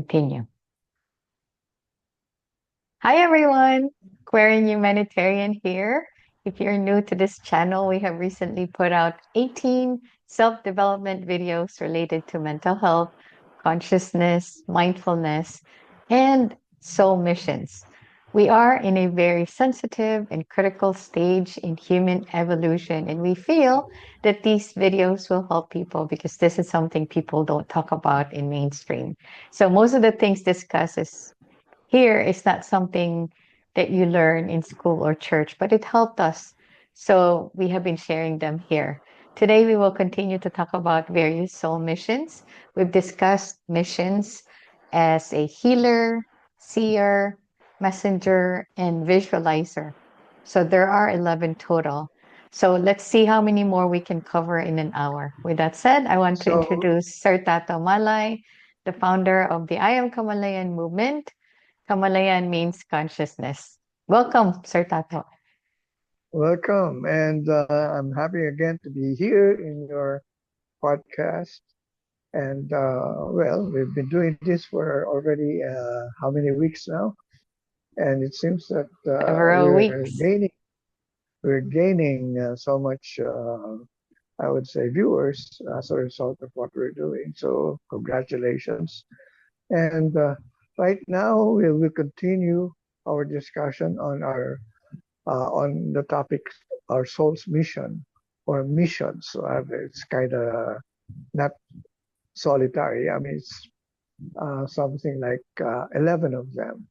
continue. Hi everyone, Querying Humanitarian here. If you're new to this channel, we have recently put out 18 self-development videos related to mental health, consciousness, mindfulness, and soul missions. We are in a very sensitive and critical stage in human evolution, and we feel that these videos will help people because this is something people don't talk about in mainstream. So most of the things discussed here is not something that you learn in school or church, but it helped us. So we have been sharing them here. Today, we will continue to talk about various soul missions. We've discussed missions as a healer, seer, messenger, and visualizer. So there are 11 total. So let's see how many more we can cover in an hour. With that said, I want to So, introduce Sir Tato Malay, the founder of the I Am Kamalayan movement. Kamalayan means consciousness. Welcome, Sir Tato. welcome. And I'm happy again to be here in your podcast. And well, we've been doing this for already how many weeks now? And it seems that Several weeks. we're gaining so much, I would say, viewers as a result of what we're doing. So congratulations. And right now, we will continue our discussion on the topic our soul's mission or missions. So it's kind of not solitary. I mean, it's something like 11 of them.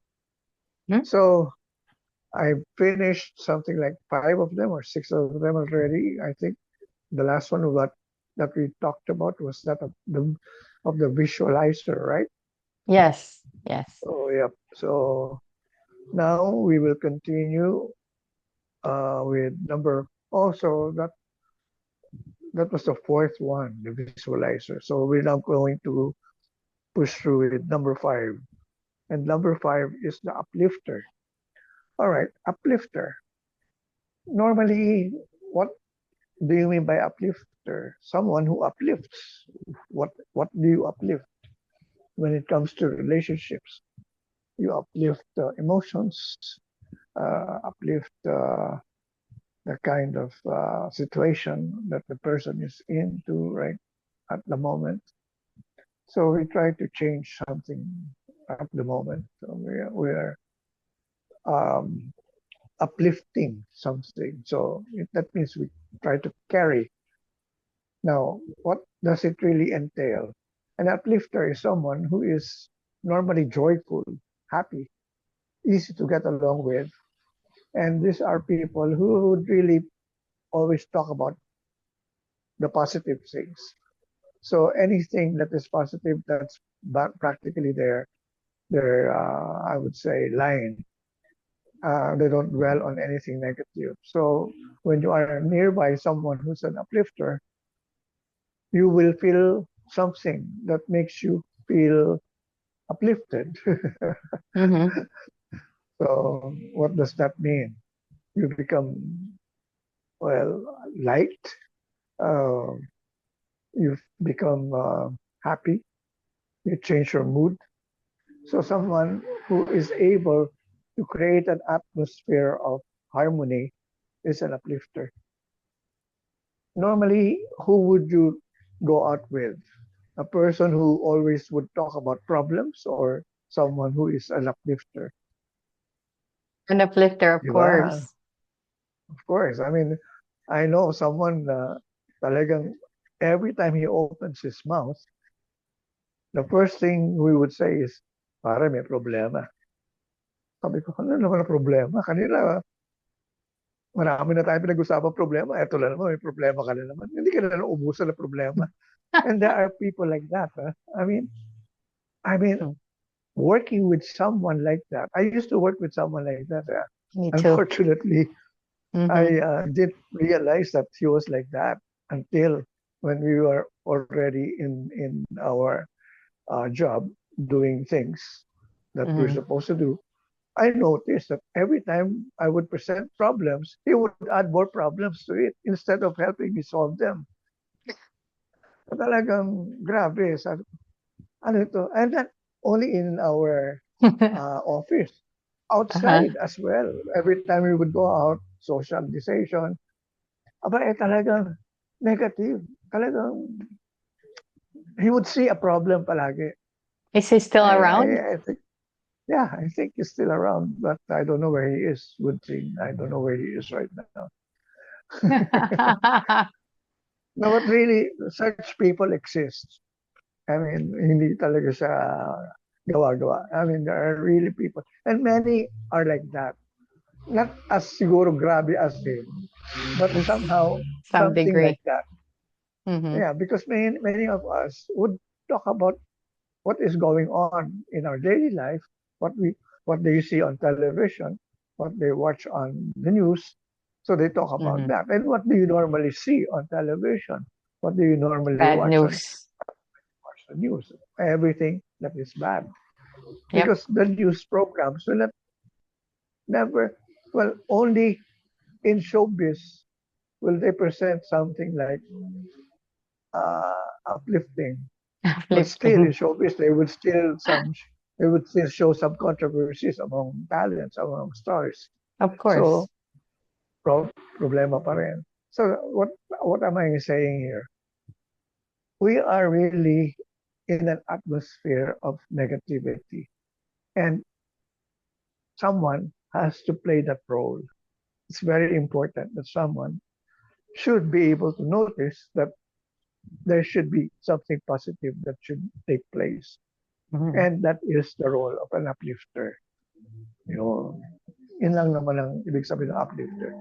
Hmm? So I finished something like five of them or six of them already. I think the last one that we talked about was that of the visualizer, right? Yes, yes. Oh, yep. So now we will continue with number. Also, that was the fourth one, the visualizer. So we're now going to push through with number five. And number five is the uplifter. All right, uplifter. Normally, what do you mean by uplifter? Someone who uplifts. What do you uplift when it comes to relationships? You uplift emotions, uplift the kind of situation that the person is into right at the moment. So we try to change something at the moment. So we are um, uplifting something. So that means we try to carry. Now, what does it really entail? An uplifter is someone who is normally joyful, happy, easy to get along with. And these are people who would really always talk about the positive things. So anything that is positive, that's practically their I would say line. They don't dwell on anything negative. So when you are nearby someone who's an uplifter, you will feel something that makes you feel uplifted. Mm-hmm. So what does that mean? You become well light. Uh, you become happy. You change your mood. So someone who is able to create an atmosphere of harmony is an uplifter. Normally, who would you go out with? A person who always would talk about problems or someone who is an uplifter? An uplifter, of Di ba? course. Of course. I mean, I know someone talagang every time he opens his mouth, the first thing we would say is, pare, may problema. Sabi ko, ano naman ang problema? Kanina, marami na tayo pinag-usapang problema. Ito lang naman, may problema ka na naman. Hindi ka na ubusan ng problema. And there are people like that. Huh? I mean, working with someone like that. I used to work with someone like that. Me too. Unfortunately, Mm-hmm. I didn't realize that he was like that until when we were already in our job doing things that we're Mm-hmm. supposed to do. I noticed that every time I would present problems, he would add more problems to it instead of helping me solve them. Talagang grabe. Sabi, ano ito? And then only in our office, Uh-huh. outside as well. Every time we would go out, socialization, aba talagang negative. Talagang he would see a problem palagi. Is he still around? I think, yeah, I think he's still around, but I don't know where he is. Good thing. I don't know where he is right now. No, but really, such people exist. I mean, hindi talaga siya gawa-gawa. I mean, there are really people. And many are like that. Not as siguro grabe as him, but somehow Some something like degree. that. Mm-hmm. Yeah, because many of us would talk about what is going on in our daily life, what we what they see on television, what they watch on the news. So they talk about Mm-hmm. that. And what do you normally see on television? What do you normally Bad news. watch the news? Everything that is bad. Yep. Because the news programs will not, never, well, only in showbiz will they present something like uplifting. But still, in Uplifting. showbiz, they would still show some controversies among talents, among stars. Of So course. problema pa rin. So what am I saying here? We are really in an atmosphere of negativity, and someone has to play that role. It's very important that someone should be able to notice that there should be something positive that should take place. Mm-hmm. And that is the role of an uplifter. You know, yun lang naman ang ibig sabihin ng uplifter.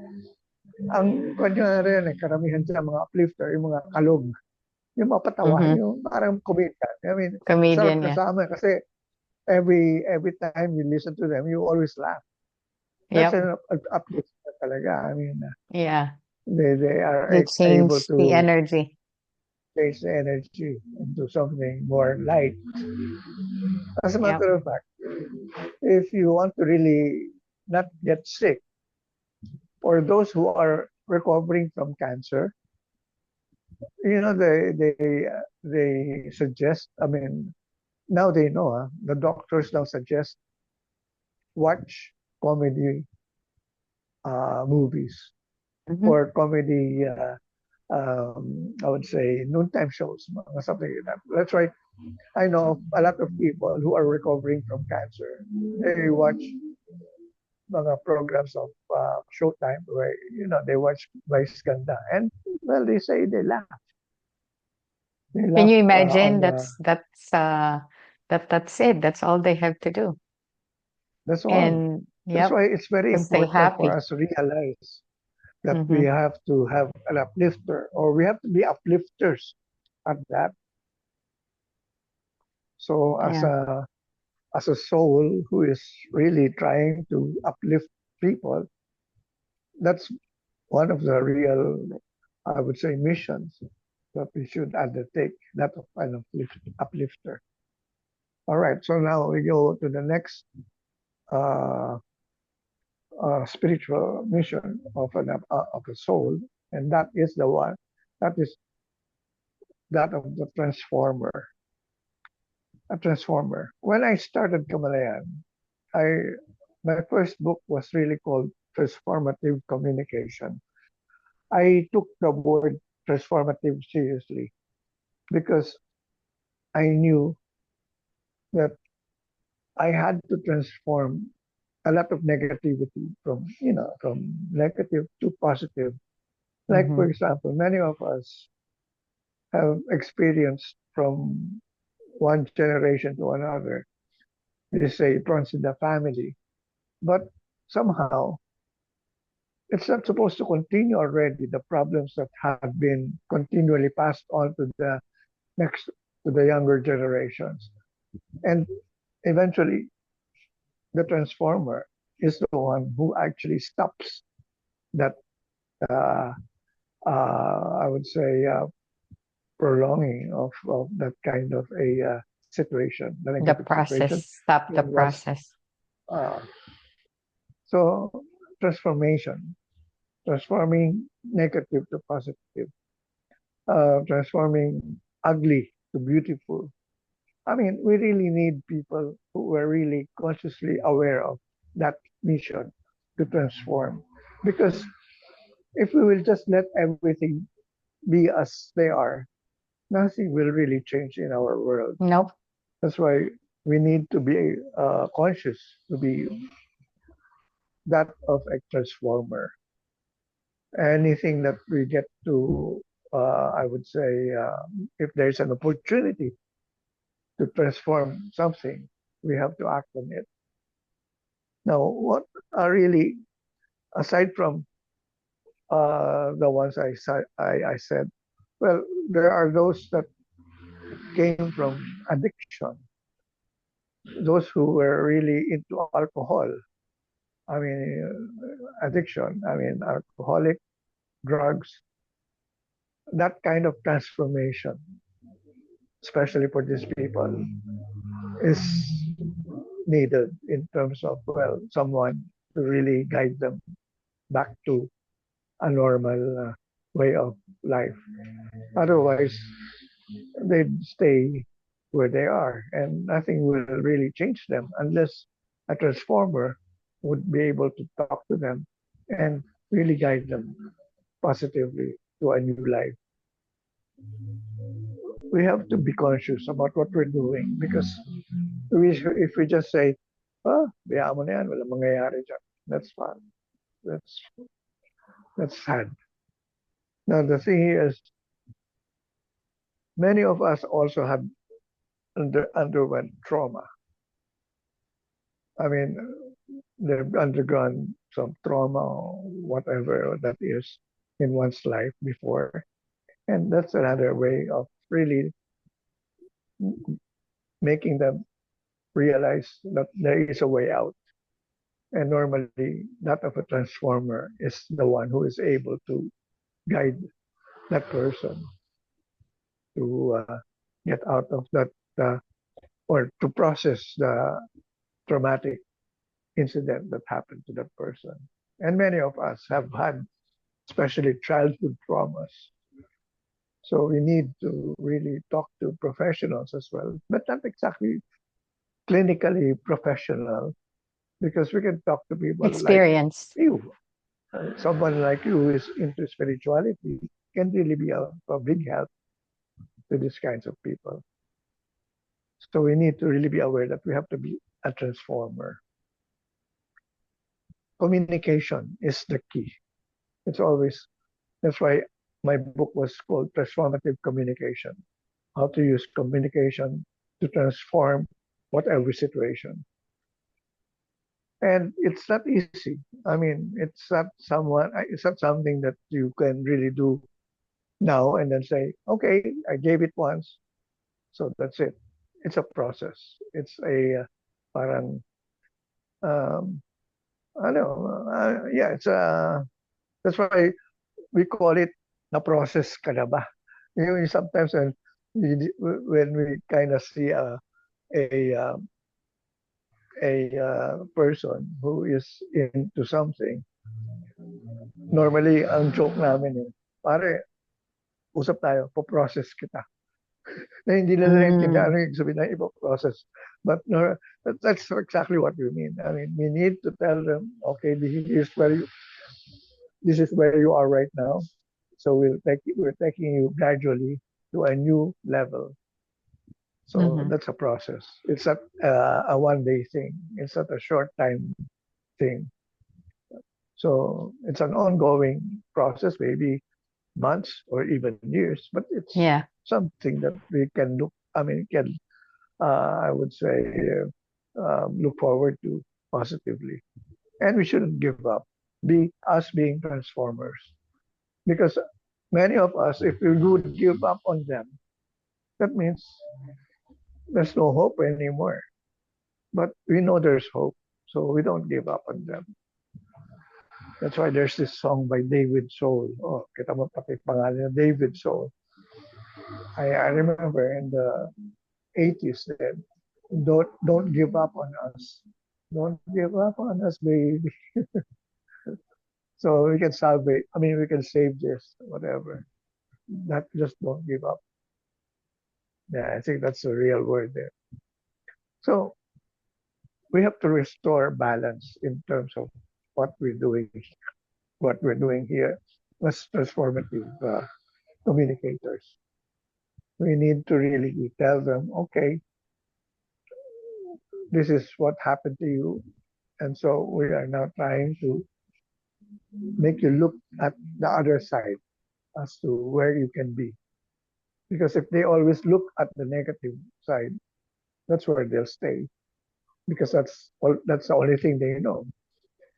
Ang kunyari yan, karamihan sa mga uplifter, yung mga kalog, yung mapatawa, Mm-hmm. yung parang comedian. I mean, sarap Comedian, yeah. kasama kasi every time you listen to them, you always laugh. That's Yep. an uplifter talaga. I mean, Yeah. they are They able change the to energy. change the energy into something more light. As a Yep. matter of fact, if you want to really not get sick, or those who are recovering from cancer, they suggest. I mean, now they know. The doctors now suggest watch comedy movies Mm-hmm. or comedy. I would say noontime shows, something like that. That's why I know a lot of people who are recovering from cancer. They watch mga programs of Showtime where they watch Vice Ganda, and well, they say they laugh. They Can laugh you imagine? on That's it. That's all they have to do. that's all. And That's yep, why it's very to stay important for happy. us to realize that we Mm-hmm. have to have an uplifter, or we have to be uplifters at that. So Yeah. as a soul who is really trying to uplift people, that's one of the real, I would say, missions that we should undertake, that of an uplifter. All right, so now we go to the next uh, spiritual mission of a soul, and that is the one that is that of the transformer. A transformer. When I started Kamalayan, I my first book was really called Transformative Communication. I took the word transformative seriously because I knew that I had to transform a lot of negativity from negative to positive. Like Mm-hmm. for example, many of us have experienced from one generation to another. They say it runs in the family, but somehow it's not supposed to continue already. The problems that have been continually passed on to the next to the younger generations, and eventually the transformer is the one who actually stops that uh, I would say prolonging of that kind of a situation, the The negative situation. process. Stop the And was process. uh, so transformation, transforming negative to positive, transforming ugly to beautiful. I mean, we really need people who are really consciously aware of that mission to transform. Because if we will just let everything be as they are, nothing will really change in our world. Nope. That's why we need to be conscious to be that of a transformer. Anything that we get to, I would say, if there's an opportunity to transform something, we have to act on it. Now, what are really, aside from the ones I said, well, there are those that came from addiction, those who were really into alcohol. I mean, addiction, I mean, alcoholic, drugs, that kind of transformation, especially for these people, is needed in terms of, well, someone to really guide them back to a normal way of life. Otherwise, they'd stay where they are and nothing will really change them unless a transformer would be able to talk to them and really guide them positively to a new life. We have to be conscious about what we're doing because if we just say, oh, biyaan mo na yan, walang mangyayari dyan. That's fine. That's, that's sad. Now, the thing is, many of us also have underwent trauma. I mean, they've undergone some trauma or whatever that is in one's life before. And that's another way of really making them realize that there is a way out. And normally, that of a transformer is the one who is able to guide that person to get out of that or to process the traumatic incident that happened to that person. And many of us have had, especially childhood traumas. So we need to really talk to professionals as well, but not exactly clinically professional, because we can talk to people like Experience. you. Someone like you who is into spirituality can really be a big help to these kinds of people. So we need to really be aware that we have to be a transformer. Communication is the key. It's always, that's why my book was called Transformative Communication, how to use communication to transform whatever situation. And it's not easy. I mean, it's not something that you can really do now and then say, okay, I gave it once, so that's it. It's a process. It's a parang I know, yeah, that's why we call it na process ka na ba? Sometimes when we kind of see a person who is into something, normally ang joke namin pare, usap tayo, po-process kita. Na hindi nila Mm. naintindihan ano yung sabihin na ipo-process. But no, that's exactly what we mean. I mean, we need to tell them, okay, this is where you are right now. So we're taking you gradually to a new level. So Mhm. that's a process. It's not a 1 day thing. It's not a short time thing. So it's an ongoing process, maybe months or even years, but it's Yeah. something that we can look, I mean, can, I would say, look forward to positively. And we shouldn't give up. Be us being transformers. Because many of us, if we would give up on them, that means there's no hope anymore. But we know there's hope, so we don't give up on them. That's why there's this song by David Soul. Oh, kita mo pati pangalan na David Soul. I remember in the 80s then, don't give up on us. Don't give up on us, baby. So we can salvage, I mean, we can save this, whatever. Not just don't give up. Yeah, I think that's the real word there. So we have to restore balance in terms of what we're doing, what we're doing here as transformative communicators. We need to really tell them, okay, this is what happened to you. And so we are now trying to make you look at the other side as to where you can be. Because if they always look at the negative side, that's where they'll stay. Because that's the only thing they know.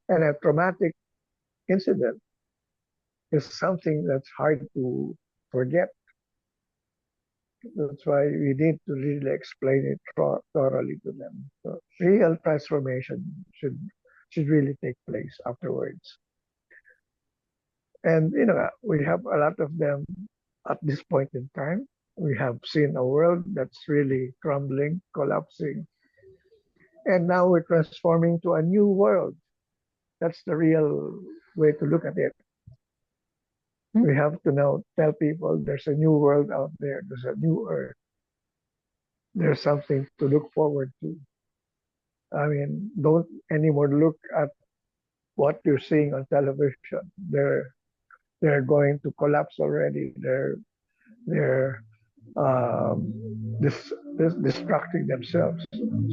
And a traumatic incident is something that's hard to forget. That's why we need to really explain it thoroughly to them. So real transformation should really take place afterwards. And we have a lot of them at this point in time. We have seen a world that's really crumbling, collapsing, and now we're transforming to a new world. That's the real way to look at it. Hmm? We have to now tell people there's a new world out there, there's a new earth, there's something to look forward to. I mean, don't anymore look at what you're seeing on television. They're going to collapse already. They're distracting themselves,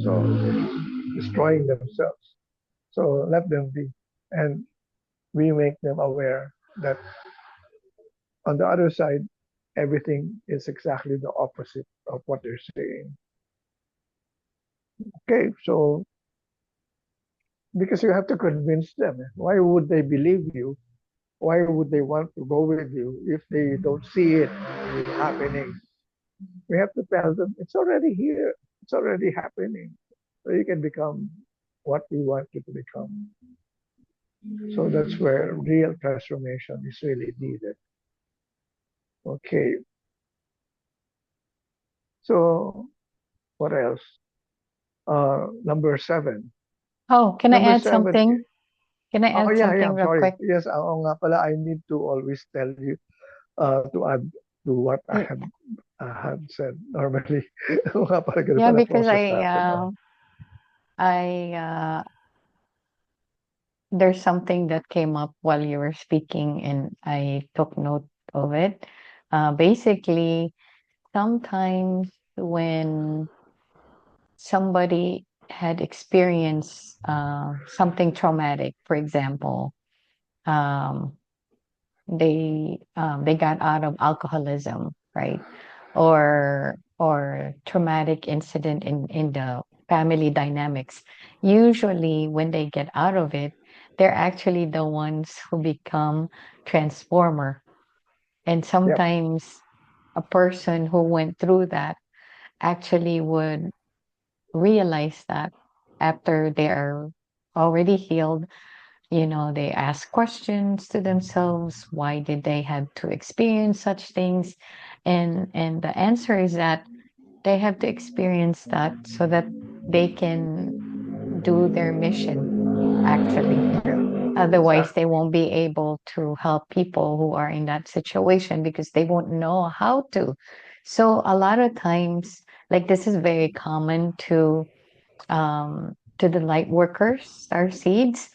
so destroying themselves. So let them be, and we make them aware that on the other side, everything is exactly the opposite of what they're saying. Okay, so because you have to convince them, why would they believe you? Why would they want to go with you if they don't see it happening? We have to tell them it's already here, it's already happening. So you can become what we want you to become. So that's where real transformation is really needed. Okay, so what else? Number seven. Oh, can I Number add seven. something? Can I Oh add yeah, yeah. something I'm real sorry. quick? Yes, oo nga pala. I need to always tell you to add to what I Y- had said normally. Oo nga pala, ganun Yeah, pala because process natin. I there's something that came up while you were speaking, and I took note of it. Basically, sometimes when somebody had experienced something traumatic, for example, um, they got out of alcoholism, right? Or traumatic incident in the family dynamics. Usually when they get out of it, they're actually the ones who become transformer. And Yep. sometimes a person who went through that actually would realize that after they are already healed, they ask questions to themselves. Why did they have to experience such things? And the answer is that they have to experience that so that they can do their mission, actually. Yeah. Otherwise, they Exactly. won't be able to help people who are in that situation because they won't know how to. So a lot of times, like, this is very common to the light workers, star seeds,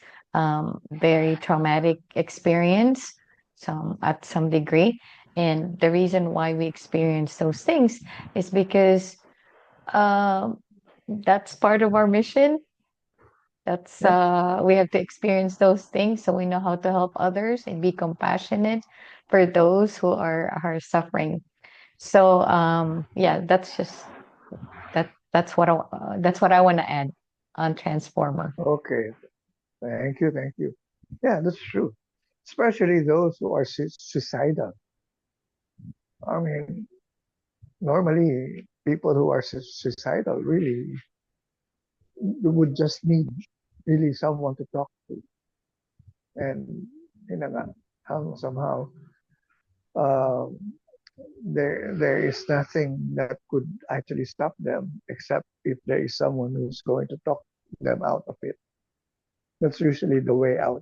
very traumatic experience, some at some degree. And the reason why we experience those things is because um, that's part of our mission. That's Yep. we have to experience those things so we know how to help others and be compassionate for those who are suffering. So yeah, that's what I want to add on Transformer. Okay. Thank you. Thank you. Yeah, that's true. Especially those who are suicidal. I mean, normally people who are suicidal really would just need really someone to talk to, and nga, somehow um, there is nothing that could actually stop them except if there is someone who's going to talk them out of it. That's usually the way out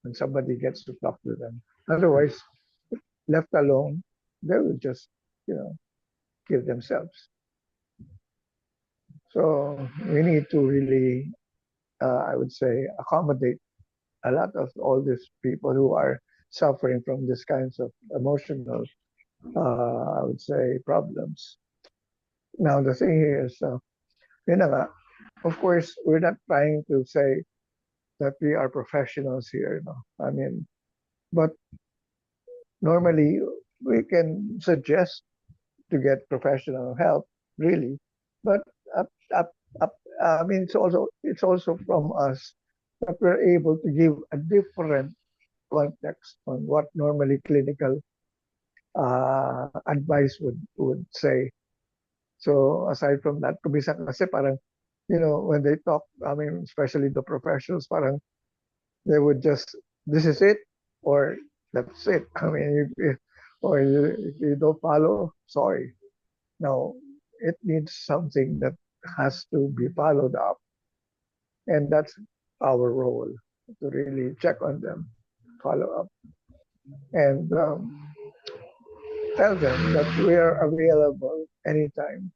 when somebody gets to talk to them. Otherwise, left alone, they will just, you know, kill themselves. So we need to really, I would say, accommodate a lot of all these people who are suffering from these kinds of emotional, I would say, problems. Now, the thing is, yun na nga, of course, we're not trying to say that we are professionals here. No? I mean, but normally we can suggest to get professional help, really. But up, up, I mean, it's also from us that we're able to give a different context on what normally clinical advice would say. So aside from that, kumisa kasi parang, when they talk, I mean, especially the professionals, parang they would just, this is it, or that's it. I mean, if you don't follow, sorry. No, it needs something that has to be followed up. And that's our role to really check on them, follow up, and tell them that we are available anytime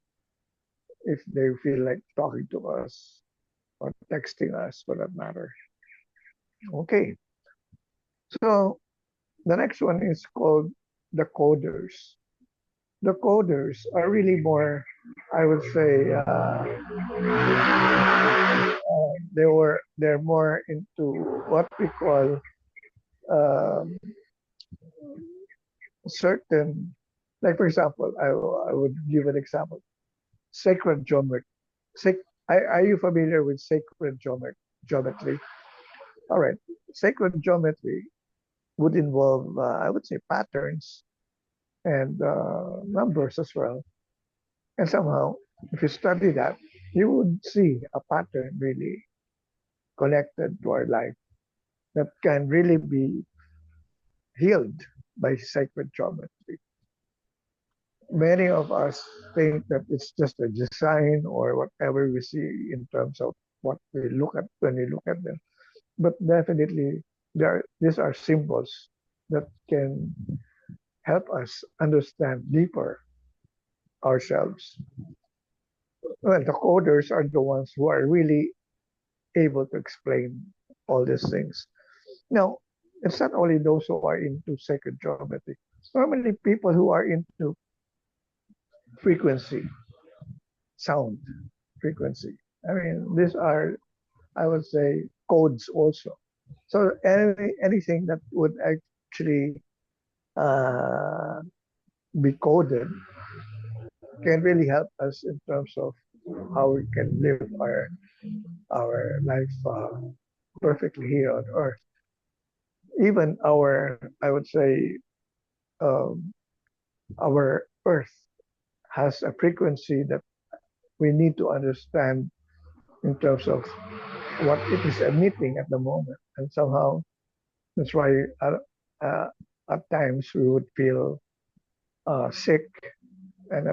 if they feel like talking to us or texting us for that matter. Okay, so the next one is called the coders. The coders are really more, I would say, they're more into what we call um, certain, like for example, I would give an example. Sacred geometry. Are you familiar with sacred geometry? All right. Sacred geometry would involve, I would say, patterns and numbers as well. And somehow, if you study that, you would see a pattern really connected to our life that can really be healed by sacred geometry. Many of us think that it's just a design or whatever we see in terms of what we look at when we look at them. But definitely, these are symbols that can help us understand deeper ourselves. Well, the coders are the ones who are really able to explain all these things. Now, it's not only those who are into sacred geometry. Normally, people who are into frequency, sound frequency. I mean, these are, I would say, codes also. So anything that would actually uh, be coded can really help us in terms of how we can live our life perfectly here on Earth. Even I would say, um, our Earth has a frequency that we need to understand in terms of what it is emitting at the moment, and somehow that's why uh, at times we would feel sick, and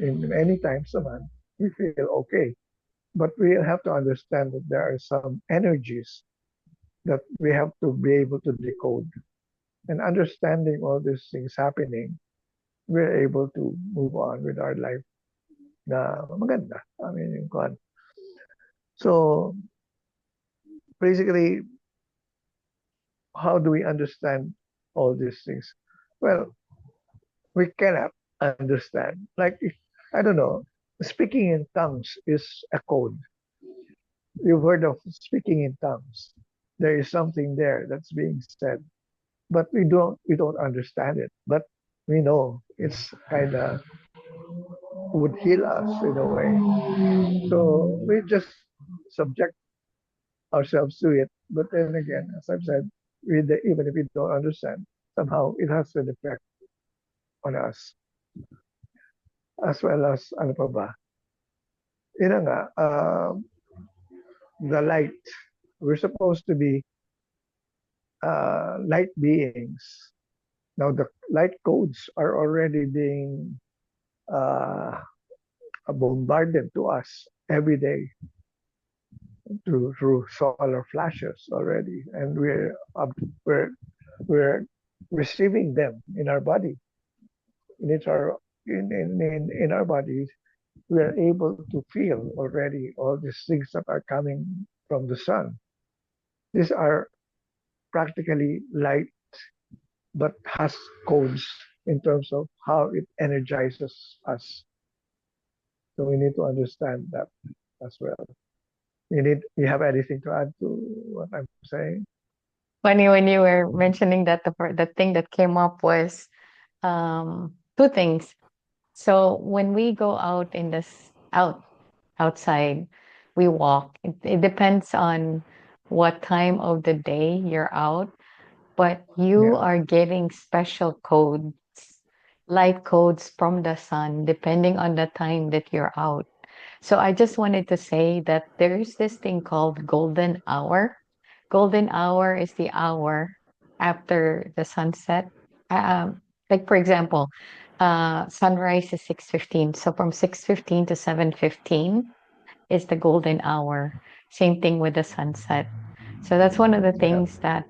in many times naman we feel okay. But we have to understand that there are some energies that we have to be able to decode. And understanding all these things happening, we're able to move on with our life na maganda. I mean, yung kwan. So basically, how do we understand all these things? Well, we cannot understand. Like, I don't know, speaking in tongues is a code. You've heard of speaking in tongues. There is something there that's being said, but we don't understand it. But we know it's kind of would heal us in a way. So we just subject ourselves to it. But then again, as I've said, even if we don't understand, somehow it has an effect on us, as well as ano pa ba? Yun na nga, the light. We're supposed to be light beings. Now the light codes are already being uh, bombarded to us every day through solar flashes already, and we're we're receiving them in our body, in our bodies, we are able to feel already all these things that are coming from the sun. These are practically light, but has codes in terms of how it energizes us. So we need to understand that as well. You have anything to add to what I'm saying? When you were mentioning that the thing that came up was two things. So when we go out in this outside, we walk. It depends on what time of the day you're out, but you Yeah. are getting special codes, light codes from the sun, depending on the time that you're out. So I just wanted to say that there's this thing called golden hour. Golden hour is the hour after the sunset. Like for example, sunrise is 6:15. So from 6:15 to 7:15 is the golden hour. Same thing with the sunset. So that's one of the Yeah. things that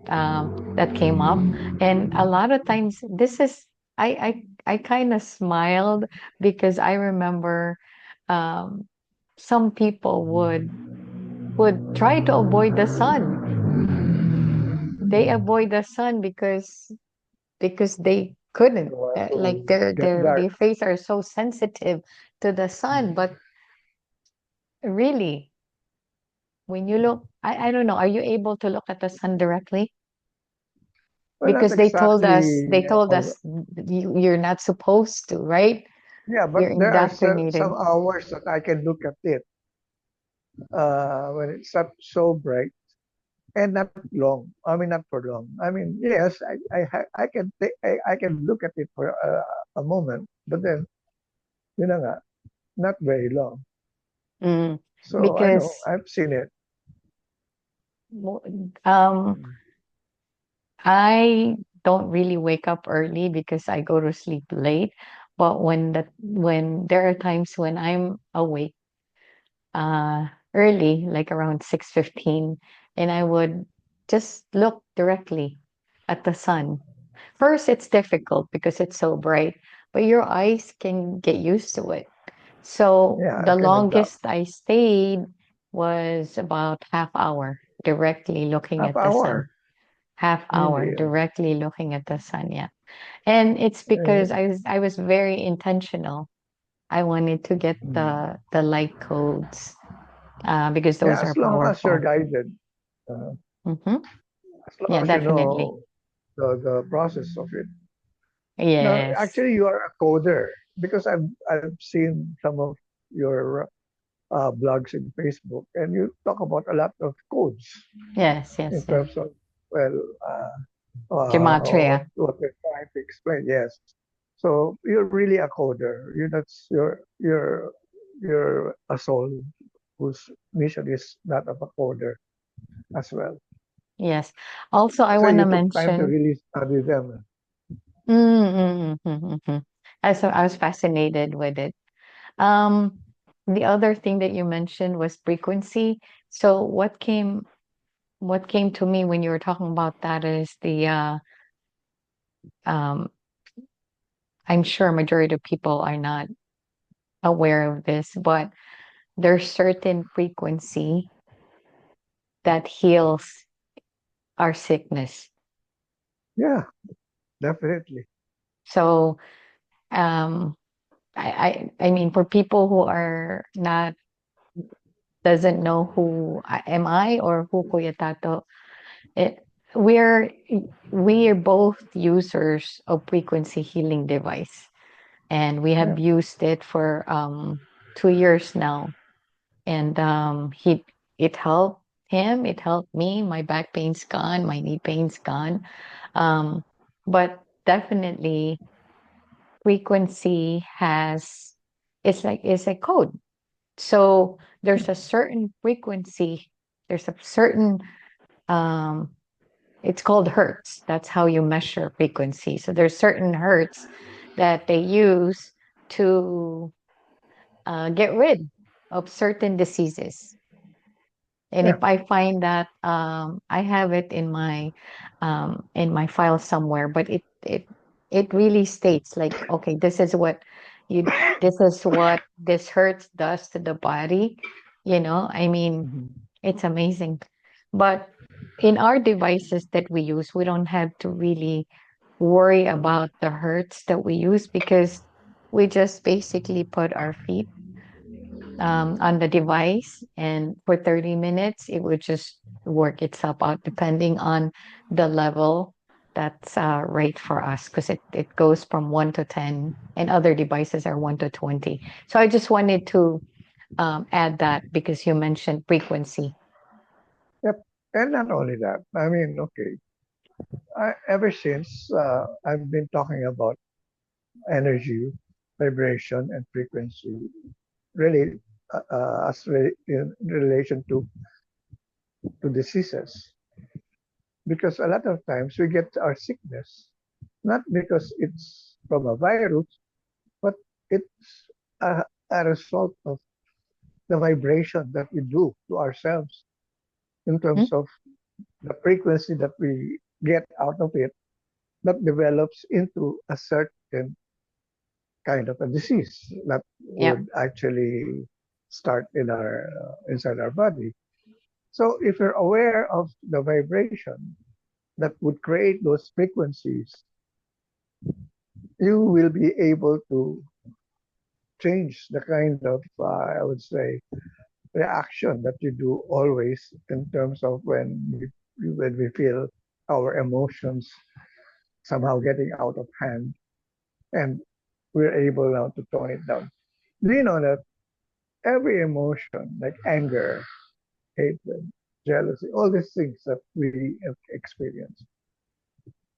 that came up. And a lot of times this is I kind of smiled because I remember um, some people would try to avoid the sun. They avoid the sun because they couldn't. Don't want Like to get their dark. face are so sensitive to the sun. But really, when you look, I don't know, are you able to look at the sun directly? Well, not Because they exactly. told us you're not supposed to, right? Yeah, but You're there are some indoctrinated. hours that I can look at it when it's not so bright and not long. I mean, not for long. I mean, yes, I can I can look at it for a moment, but then you know, nga, not very long. Mm. So I know Because I've seen it. um, I don't really wake up early because I go to sleep late. But when there are times when I'm awake early, like around 6:15, and I would just look directly at the sun. First, it's difficult because it's so bright, but your eyes can get used to it. So Yeah, I the can adapt. longest I stayed was about half hour directly looking Half at the sun. hour, Half hour really. directly looking at the sun, yeah. And it's because Uh, I was very intentional. I wanted to get the light codes because yeah, those are as long as you're powerful. guided, uh, Hmm. as long Yeah, as you definitely. know the process of it. Now, Yes. actually, you are a coder because I've seen some of your blogs in Facebook, and you talk about a lot of codes Yes, in yes, yes. terms of well, Gematria. what they're trying to explain. Yes, so you're really a coder. You that's you're a soul whose mission is that of a coder as well. Yes. Also, I So want to you took time to mention. really study them. Mm. I was fascinated with it. Um, the other thing that you mentioned was frequency. So what came to me when you were talking about that is the um I'm sure majority of people are not aware of this, but there's certain frequency that heals our sickness. Yeah, definitely. So um I mean for people who are not doesn't know who am I or who Kuya Tato, it, we're we are both users of frequency healing device, and we Yeah, have used it for 2 years now, and he it helped him, it helped me. My back pain's gone, my knee pain's gone, um, but definitely frequency has it's a code. So there's a certain frequency, there's a certain um it's called hertz. That's how you measure frequency. So there's certain hertz that they use to get rid of certain diseases. And yeah, if I find that I have it in my file somewhere, but it really states like, okay, this is what You this is what this hertz does to the body. I mean, Mhm. it's amazing. But in our devices that we use, we don't have to really worry about the hertz that we use because we just basically put our feet on the device, and for 30 minutes, it would just work itself out depending on the level that's right for us because it goes from 1 to 10, and other devices are 1 to 20. So I just wanted to add that because you mentioned frequency. Yep. And not only that, I mean, okay, ever since I've been talking about energy, vibration, and frequency, really, in relation to diseases, because a lot of times we get our sickness not because it's from a virus, but it's a result of the vibration that we do to ourselves in Mhm. terms of the frequency that we get out of it that develops into a certain kind of a disease that Yep. would actually start in our inside our body. So if you're aware of the vibration that would create those frequencies, you will be able to change the kind of I would say reaction that you do always in terms of when we feel our emotions somehow getting out of hand and we're able now to tone it down. Do you know that every emotion like anger, hatred, jealousy, all these things that we experience,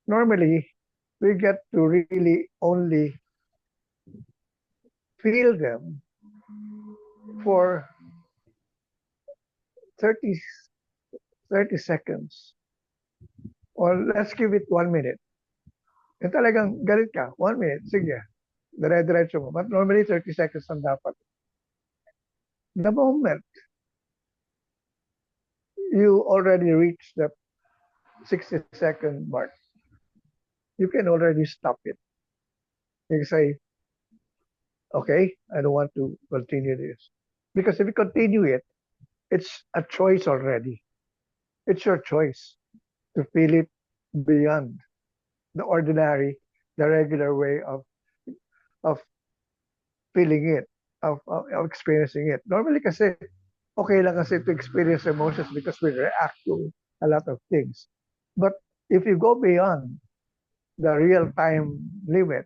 normally we get to really only feel them for 30, 30 seconds, or let's give it 1 minute. Yung talagang galit ka, 1 minute, sige, dire-diretso mo. But normally 30 seconds ang dapat. The moment you already reach the 60-second mark, you can already stop it. You can say, okay, I don't want to continue this. Because if you continue it, it's a choice already. It's your choice to feel it beyond the ordinary, the regular way of feeling it, of experiencing it. Normally kasi, okay lang kasi to experience emotions because we react to a lot of things. But if you go beyond the real time limit,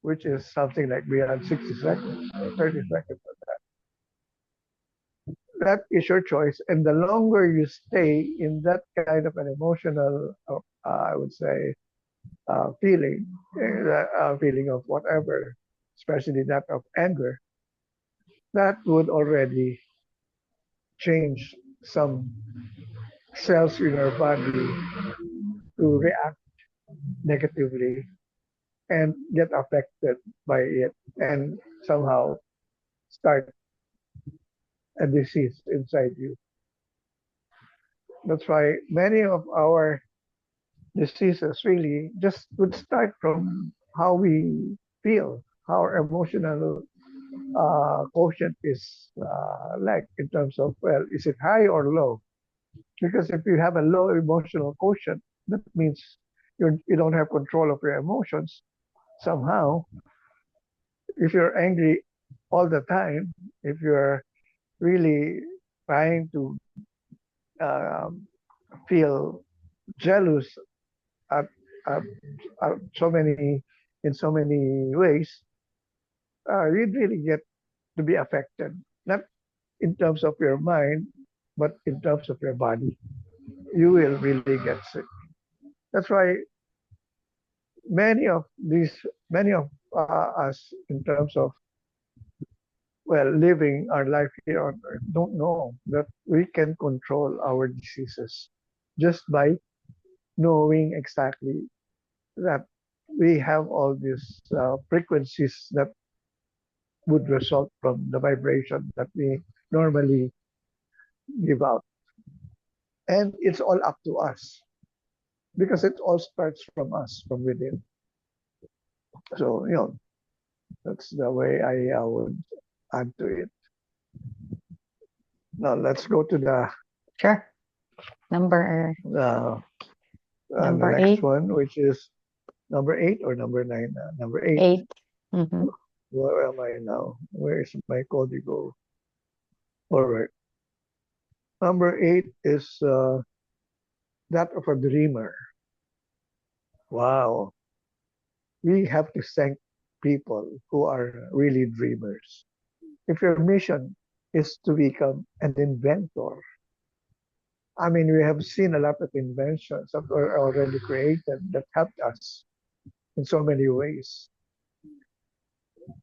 which is something like beyond 60 seconds or 30 seconds, that is your choice. And the longer you stay in that kind of an emotional, I would say, feeling, feeling of whatever, especially that of anger, that would already change some cells in our body to react negatively and get affected by it and somehow start a disease inside you. That's why many of our diseases really just would start from how we feel, how our emotional quotient is like in terms of, well, is it high or low? Because if you have a low emotional quotient, that means you don't have control of your emotions somehow. If you're angry all the time, if you're really trying to um, feel jealous at, at, at so many in so many ways, you'd really get to be affected, not in terms of your mind, but in terms of your body. You will really get sick. That's why many of us, in terms of well, living our life here on earth, don't know that we can control our diseases just by knowing exactly that we have all these frequencies that would result from the vibration that we normally give out. And it's all up to us because it all starts from us, from within. So, That's the way I would add to it. Now let's go to Sure. Number the the number next eight. one, which is number 8 or number 9. Number 8. 8. Mm-hmm. Where am I now? Where is my código? All right. Number 8 is that of a dreamer. Wow. We have to thank people who are really dreamers. If your mission is to become an inventor, I mean, we have seen a lot of inventions that were already created that helped us in so many ways.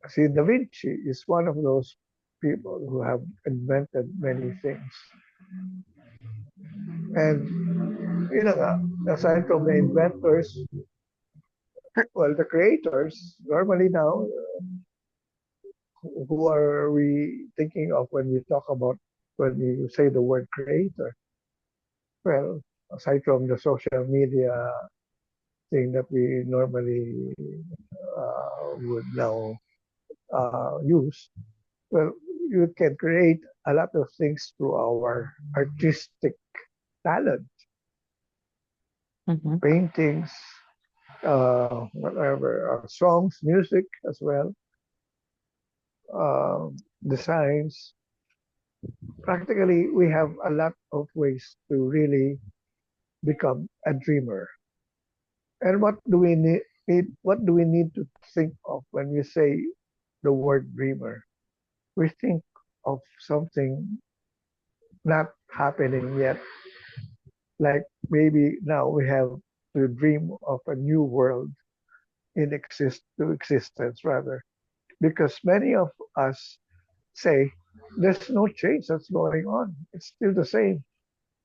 See, Da Vinci is one of those people who have invented many things. And, aside from the inventors, well, the creators, normally now, who are we thinking of when we talk about, when we say the word creator? Well, aside from the social media thing that we normally would now use, well, you can create a lot of things through our artistic talent, Mm-hmm. paintings, whatever, songs, music as well, uh, designs. Practically, we have a lot of ways to really become a dreamer. And what do we need? What do we need to think of when we say the word dreamer? We think of something not happening yet. Like maybe now we have to dream of a new world to existence rather, because many of us say there's no change that's going on. It's still the same.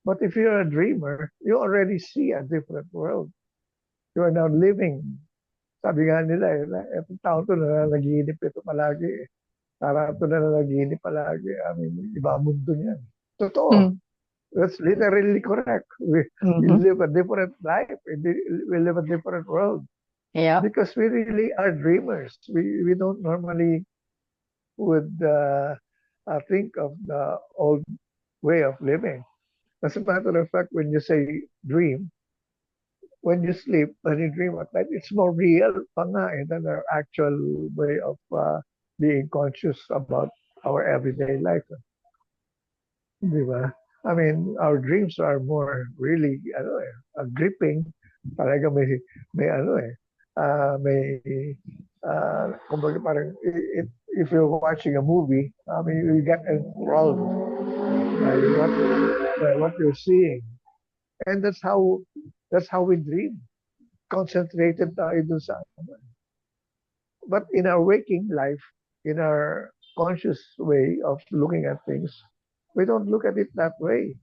But if you're a dreamer, you already see a different world. You are now living. Sabi nga nila, etong taon to na naginip ito palagi. Para ito na naginip palagi. I mean, iba ang mundo niyan. Totoo. That's literally correct. We Mm-hmm. live a different life. We live a different world. Yep. Because we really are dreamers. We don't normally would think of the old way of living. As a matter of fact, when you say dream, when you sleep, when you dream at night, it's more real pa nga than our actual way of being conscious about our everyday life. Di ba? I mean, our dreams are more really, gripping. Talaga may ano kumbaga parang, if you're watching a movie, I mean, you get enthralled by what you're seeing. And that's how we dream. Concentrated tayo dun sa ano. But in our waking life, in our conscious way of looking at things, we don't look at it that way.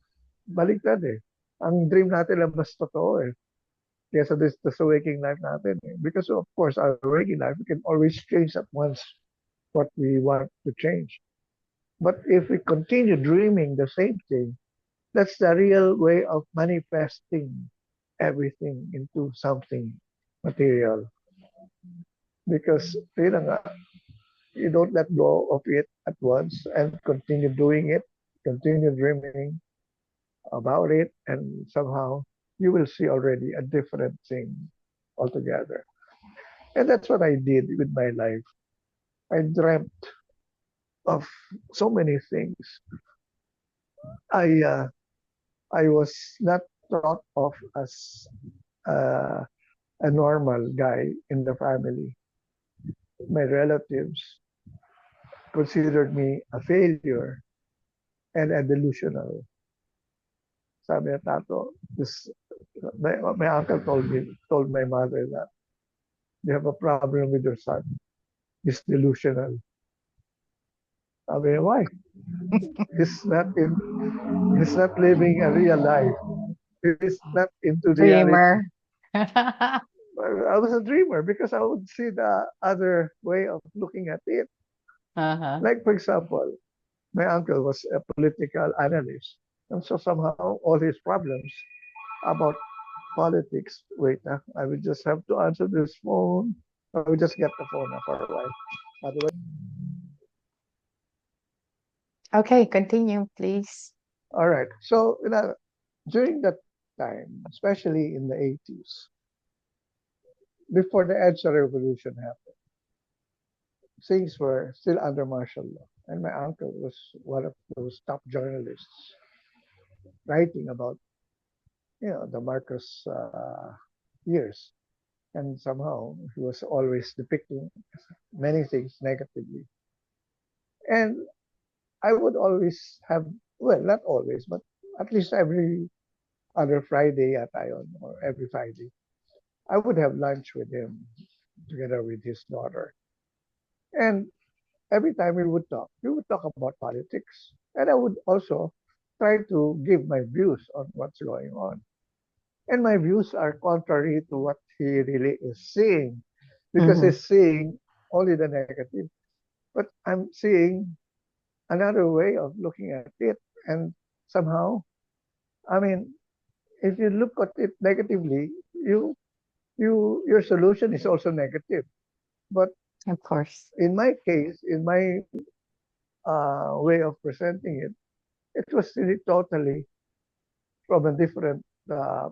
Baliktad eh. Ang dream natin lang mas totoo eh. Kesa this sa waking life natin eh. Because of course, our waking life, we can always change at once what we want to change. But if we continue dreaming the same thing, that's the real way of manifesting everything into something material. Because you don't let go of it at once and continue doing it, continue dreaming about it, and somehow you will see already a different thing altogether. And that's what I did with my life. I dreamt of so many things. I uh, I was not thought of as uh, a normal guy in the family. My relatives considered me a failure and a delusional. Sabi na tato, my uncle told my mother that you have a problem with your son. He's delusional. Sabi niya, why? He's not in, he's not living a real life. He's not into reality. Dreamer. I was a dreamer because I would see the other way of looking at it. Uh-huh. Like, for example, my uncle was a political analyst. And so somehow all his problems about politics, wait, I would just have to answer this phone. I would just get the phone for a while. Otherwise, Okay, continue, please. all right. So during that time, especially in the 80s, before the EDSA revolution happened, things were still under martial law. And my uncle was one of those top journalists writing about, the Marcos years. And somehow he was always depicting many things negatively. And I would always have, well, not always, but at least every other Friday at Ion or every Friday, I would have lunch with him together with his daughter. And every time we would talk about politics. And I would also try to give my views on what's going on. And my views are contrary to what he really is seeing because Mm-hmm. he's seeing only the negative. But I'm seeing another way of looking at it. And somehow, I mean, if you look at it negatively, your solution is also negative. But Of course. in my case, in my way of presenting it, it was really totally from a different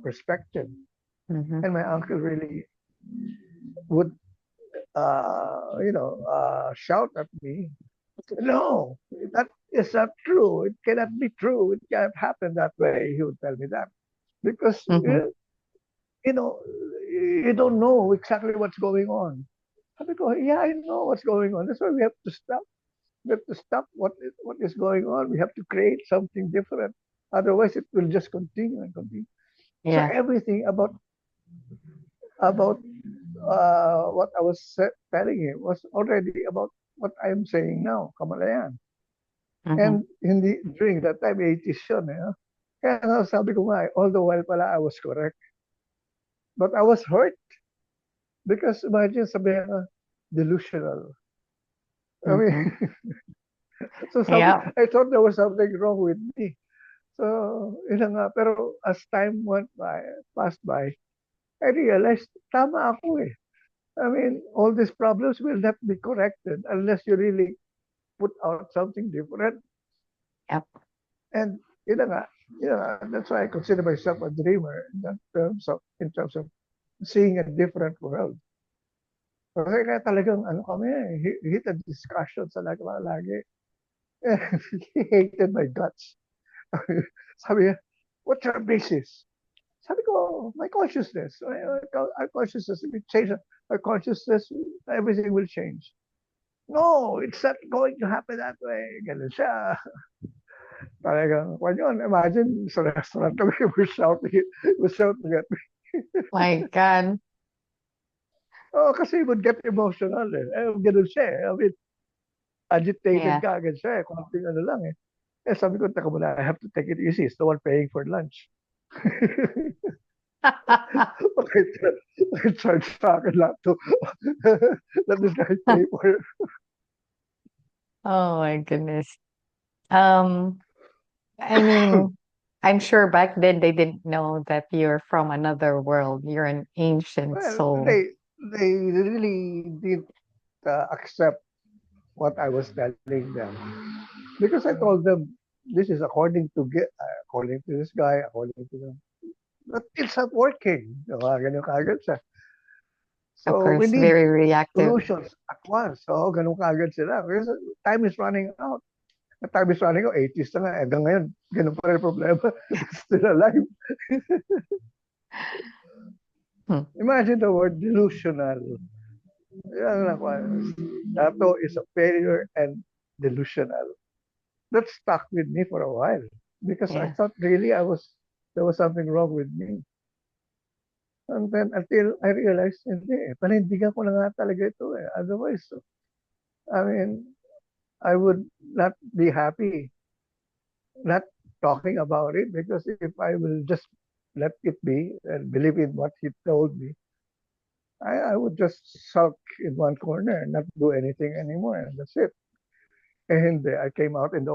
perspective. Mm-hmm. And my uncle really would, shout at me, "No, that is not true. It cannot be true. It can't happen that way." He would tell me that because Mm-hmm. you know you don't know exactly what's going on. I go, yeah, I know what's going on. That's why we have to stop. We have to stop what is going on. We have to create something different. Otherwise, it will just continue and continue. So Yeah. everything about what I was telling him was already about what I'm saying now, Kamalayan. Mm-hmm. And during that time, 80s yun, eh. Kaya nga sabi ko nga, all the while pala I was correct. But I was hurt because imagine sabihin nga, delusional. I mean, Mm-hmm. so Yeah. I thought there was something wrong with me. So, yun nga. Pero as time passed by, I realized, tama ako eh. I mean, all these problems will not be corrected unless you really put out something different. Yep. And yun nga, that's why I consider myself a dreamer in terms of seeing a different world. Kasi kaya talagang ano kami, heated discussions talaga lagi. He hated my guts. Sabi niya, what's your basis? Sabi ko, my consciousness. Our consciousness, if we change our consciousness, everything will change. No, it's not going to happen that way. Ganun siya. Talagang, kung yun, imagine sa restaurant kami, we're shouting at me. My God. Oh, kasi he would get emotional eh. Ganun siya eh. I mean, agitated Yeah. ka agad siya eh. Konting ano lang eh. Sabi ko, taka muna, I have to take it easy. It's the one paying for lunch. Pakicharge sa akin lahat to. Let this guy pay for it. Oh my goodness. Um, I mean, I'm sure back then they didn't know that you're from another world. You're an ancient Well, soul. they really didn't accept what I was telling them because I told them this is according to this guy, according to them. But it's not working. Ganun kagad siya. Of So we course, need very reactive. solutions at once. So ganun kagad sila. Because time is running out. The time is running out. 80s na nga. Hanggang ngayon, ganun pa rin problema. Still alive. Hmm. Imagine the word delusional. Yan lang. Dato is a failure and delusional. That stuck with me for a while because I Yeah. thought really there was something wrong with me. And then until I realized, hindi, panindigan ko na nga talaga ito eh. Otherwise, I mean, I would not be happy not talking about it because if I will just let it be and believe in what he told me, I would just sulk in one corner and not do anything anymore. And that's it. And I came out in the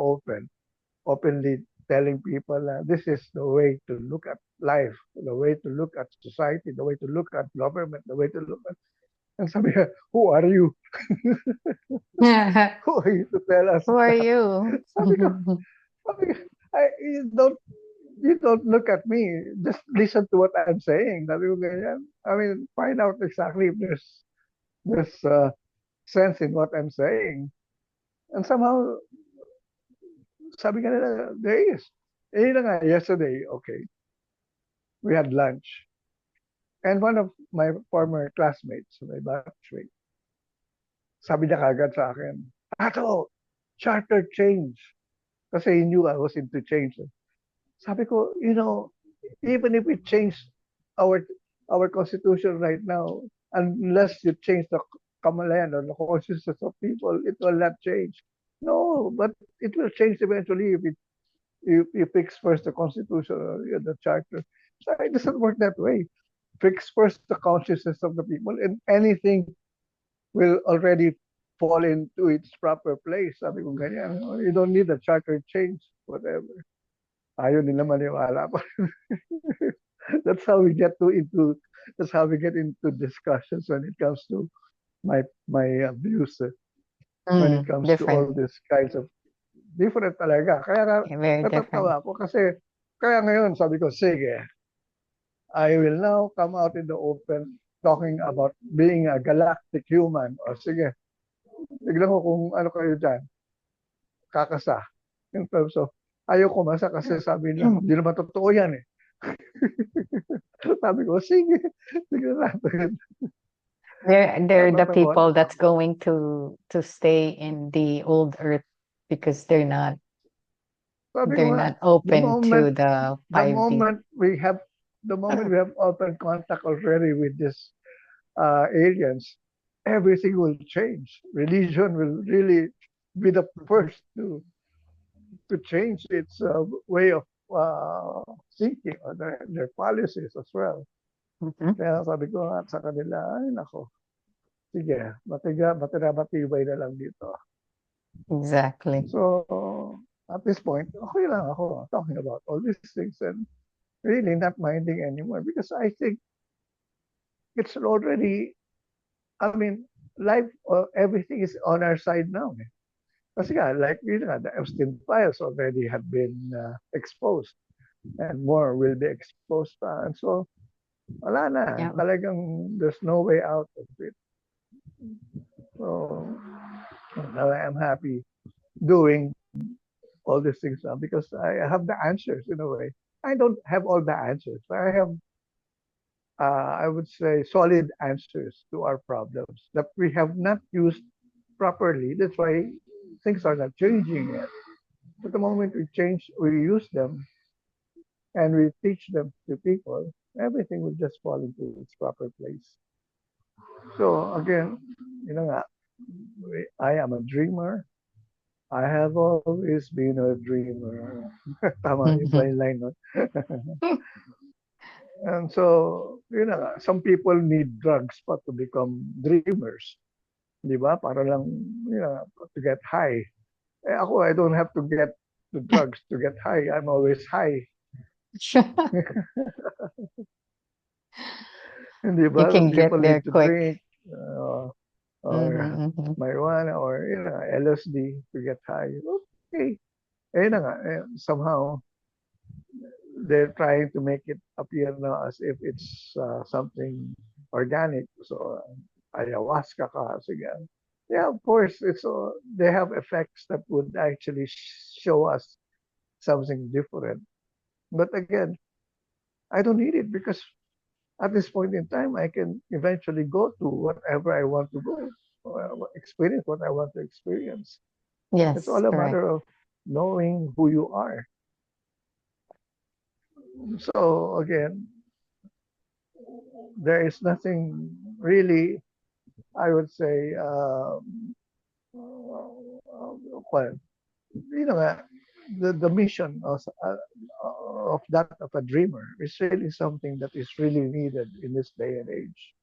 openly telling people this is the way to look at life, the way to look at society, the way to look at government, the way to look at. And sabi niya, who are you? Who are you to tell us Who are that? you? Sabi ko, sabi ko, you don't look at me. Just listen to what I'm saying. Sabi ko ganyan. I mean, find out exactly if there's sense in what I'm saying. And somehow, sabi ka nila, there is. Eh, yun na nga, yesterday, okay, we had lunch. And one of my former classmates, my batchmate, sabi niya kagad sa akin, Ato, charter change. Kasi he knew I was into change. Sabi ko, even if we change our our constitution right now, unless you change the kamalayan or the consciousness of people, it will not change. No, but it will change eventually if you fix first the constitution or the charter. So it doesn't work that way. Fix first the consciousness of the people, and anything will already fall into its proper place. Sabi ko ganyan. You don't need a charter change, whatever. Ayaw nila maniwala pa. that's how we get to into that's how we get into discussions when it comes to my views when it comes to Different. all these kinds of different talaga. Kaya Very different. natatawa ako kasi kaya ngayon sabi ko, sige, I will now come out in the open talking about being a galactic human. O sige, tignan ko kung ano kayo dyan, kakasa. In terms of, ayaw kumasa kasi sabi nila, hindi naman totoo yan eh. Sabi ko, sige, tignan natin. They're the Natatawa people lang that's ako. going to stay in the old earth because Sabi ko they're nga, not the open moment, to the the 5D. moment we have, the moment we have open contact already with these aliens, everything will change. Religion will really be the first to change its way of thinking or their policies as well. Mhm. Kaya sabi ko nga sa kanila, ay nako, sige, matibay na lang dito. Exactly. So, at this point, okay lang ako talking about all these things and really not minding anymore because I think it's already, I mean, life or everything is on our side now. Eh. Kasi nga, like, the Epstein files already have been exposed and more will be exposed pa. And so, wala na. Yeah. Talagang there's no way out of it. So, now I am happy doing all these things now because I have the answers in a way. I don't have all the answers, but I have, I would say, solid answers to our problems that we have not used properly. That's why things are not changing yet. But the moment we use them, and we teach them to people, everything will just fall into its proper place. So again, nga, I am a dreamer. I have always been a dreamer. Tama yung line, no? And so, some people need drugs pa to become dreamers. Di ba? Para lang, to get high. Eh ako, I don't have to get the drugs to get high. I'm always high. Di You ba? Some can get people there need to quick. drink or Hmm, hmm. marijuana or LSD to get high. Okay. Eh na nga, somehow they're trying to make it appear now as if it's something organic. So ayahuasca ka, sige. Yeah, of course, they have effects that would actually show us something different. But again, I don't need it because at this point in time, I can eventually go to whatever I want to go, or experience what I want to experience. It's Yes, all a correct. matter of knowing who you are. So again, there is nothing really, I would say, well, the mission of that of a dreamer is really something that is really needed in this day and age.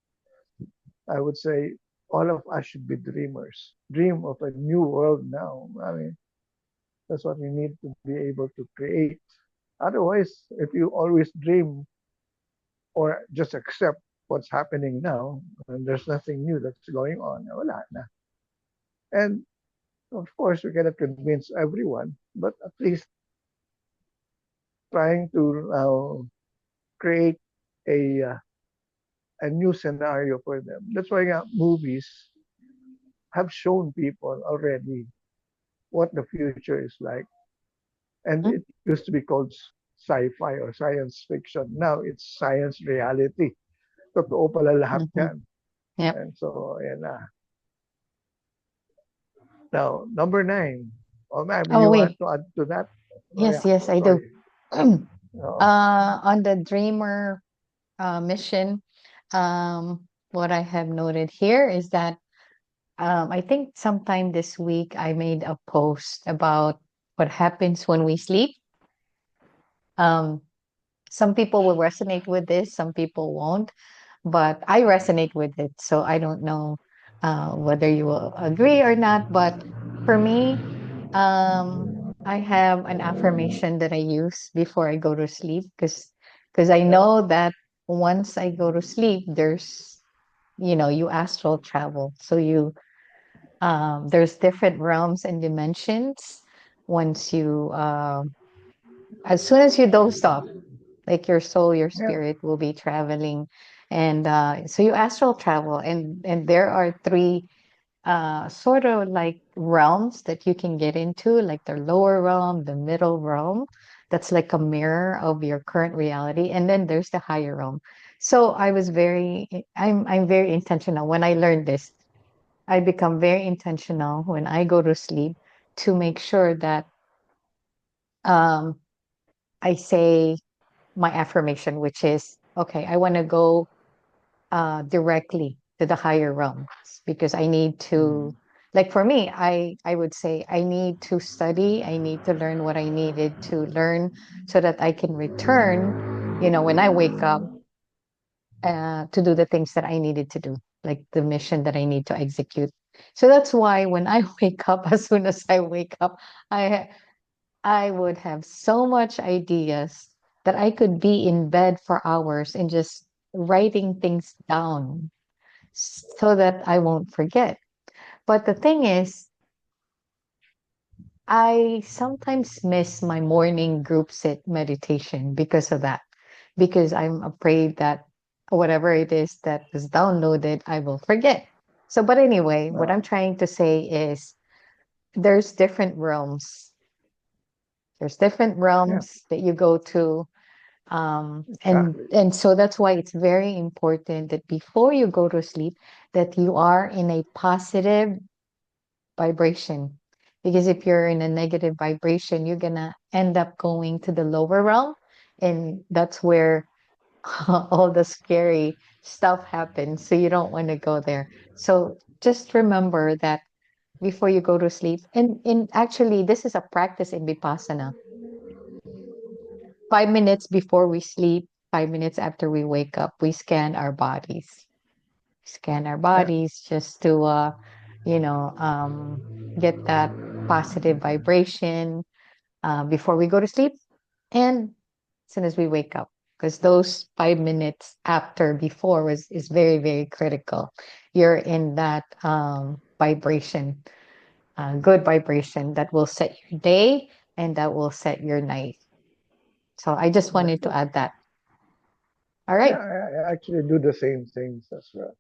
I would say all of us should be dreamers. Dream of a new world now. I mean, that's what we need to be able to create. Otherwise, if you always dream or just accept what's happening now, and there's nothing new that's going on. Wala na. And of course, we cannot convince everyone, but at least trying to create a uh, a new scenario for them. That's why movies have shown people already what the future is like. And Mm, it used to be called sci-fi or science fiction. Now it's science reality. Totoo pala lahat mm-hmm. yan. Yep. And so, yan na. Now, number 9. Oh, ma'am, Oh, you want wait. to add to that? Oh, Yes, yeah. yes, I do. Sorry. Oh, On the Dreamer mission, what I have noted here is that I think sometime this week I made a post about what happens when we sleep. Um, some people will resonate with this, some people won't, but I resonate with it. So I don't know whether you will agree or not. But for me, um, I have an affirmation that I use before I go to sleep because I yeah. know that once I go to sleep, there's you astral travel. So there's different realms and dimensions once you as soon as you doze off, like your soul, your Yeah. spirit will be traveling. And so you astral travel, and there are three sort of like realms that you can get into, like the lower realm, the middle realm. That's like a mirror of your current reality. And then there's the higher realm. So I'm very intentional when I learned this. I become very intentional when I go to sleep to make sure that um, I say my affirmation, which is, okay, I want to go directly to the higher realms because I need to, Mm. like for me, I would say I need to study, I need to learn what I needed to learn so that I can return, when I wake up to do the things that I needed to do, like the mission that I need to execute. So that's why when I wake up, as soon as I wake up, I I would have so much ideas that I could be in bed for hours and just writing things down so that I won't forget. But the thing is, I sometimes miss my morning group sit meditation because of that, because I'm afraid that whatever it is that is downloaded, I will forget. So, but anyway, what I'm No. trying to say is there's different realms. There's different Yeah. realms that you go to. And Exactly. and so that's why it's very important that before you go to sleep, that you are in a positive vibration. Because if you're in a negative vibration, you're gonna end up going to the lower realm, and that's where all the scary stuff happens. So you don't want to go there. So just remember that before you go to sleep, and actually this is a practice in Vipassana. 5 minutes before we sleep, 5 minutes after we wake up, we scan our bodies. Scan our Yeah. bodies just to, you know, um, get that positive vibration before we go to sleep and as soon as we wake up. Because those 5 minutes after before is very, very critical. You're in that vibration, good vibration that will set your day and that will set your night. So I just That's wanted to good. add that. All Yeah, right. I actually do the same things as well